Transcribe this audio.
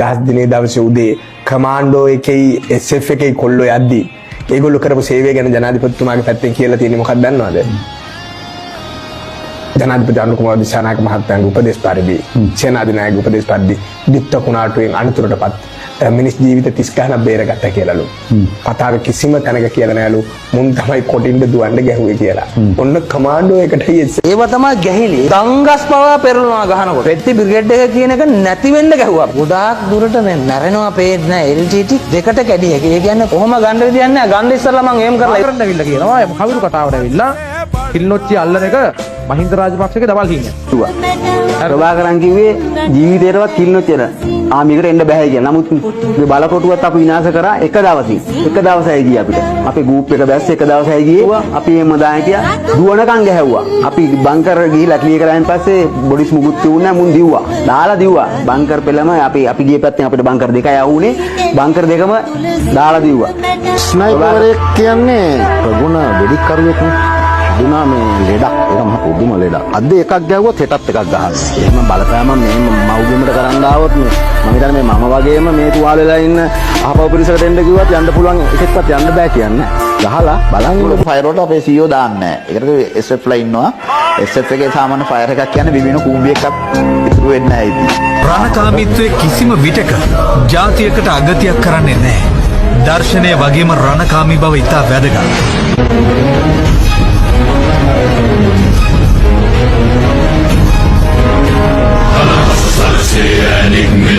10 දිනේ දවසේ උදේ කමාන්ඩෝ එකේ SF එකේ කොල්ලෝ යද්දි ඒගොල්ලෝ කරපු සේවය ගැන ජනාධිපතිතුමාගේ පැත්තෙන් කියලා තියෙන්නේ මොකක්ද දන්නවද? ජනාධිපති අනුර කුමාර දිසානායක මහත්මයාගේ උපදේශ පරිදි සේනාධිනායක උපදේශ පරිදි දිත්ත කුණාටුවෙන් අනතුරටපත් මිනිස් ජීවිත 30 ගණන් බේරගත්තා කියලාලු. කතාවේ කිසිම තැනක කියලා නෑලු මුන් තමයි කොටින්ද දුවන්න ගැහුවේ කියලා. ඔන්න කමාන්ඩෝ එකට ඒව තමයි ගැහිලි. දංගස් පවා පෙරලනවා ගහනකොට. පෙට්ටි බ්‍රිගේඩ් එක කියන එක නැති වෙන්න ගැහුවා. ගොඩාක් දුරට මේ මැරෙනවා පේන්නේ නැහැ. LTT දෙකට කැඩි එක. ඒ කියන්නේ කොහොම ගන්න විදියක් නැහැ. ගන්න ඉස්සරලා මම එම් කරලා කරන්න ඇවිල්ලා කියනවා. කවිරු කතාවට ඇවිල්ලා කිල්නොච්චි අල්ලන එක මහින්ද රාජපක්ෂගේ දවල් හිමියා. ප්‍රභාකරන් කිව්වේ ජීවිතේටවත් කිල්නොච්චියට ආමිකට එන්න බෑ කියලා. නමුත් මේ බලකොටුවත් අපි විනාශ කරා එක දවසින්. එක දවසයි ගියේ අපිට. අපේ ගෲප් එක බැස්ස එක දවසයි ගියේ. අපි එම්ම දාන කියා දුවනකන් ගැහැව්වා. අපි බංකර් ගිහිලා ක්ලියර් කරායින් පස්සේ බොඩිස් මුකුත් තියුණා මුන් දිව්වා. දාලා දිව්වා. බංකර් පෙළම අපි ගියේ පැත්තෙන් අපිට බංකර් දෙකයි ආවුනේ. බංකර් දෙකම දාලා දිව්වා. ස්නයිපරෙක් කියන්නේ ප්‍රගුණ වෙඩික්කරුවෙක් නේ. දුනා මේ ලෙඩක් ඒක මහ පුදුම ලෙඩක්. අද එකක් ගැව්වොත් හෙටත් එකක් ගහනවා. එහෙම බලපෑම මේ මව්බිමට කරන්න ආවොත් මම හිතන්නේ මේ මම වගේම මේ තුවාල වෙලා ඉන්න අහපව පිරිසකට එන්න කිව්වත් යන්න පුළුවන් එකෙක්වත් යන්න බෑ කියන්නේ. ගහලා බලන් ෆයර් වලට අපේ CEO දාන්නේ නැහැ. ඒකට SF ලා ඉන්නවා. SF එකේ සාමාන්‍ය ෆයර් එකක් කියන්නේ බිමින කූඹි එකක් ඉතුරු වෙන්නේ නැහැ ඉතින්. රණකාමීත්වයේ කිසිම විටක ජාතියකට අගතියක් කරන්නේ නැහැ. දර්ශනය වගේම රණකාමී බව ඉතා වැදගත්. Enigma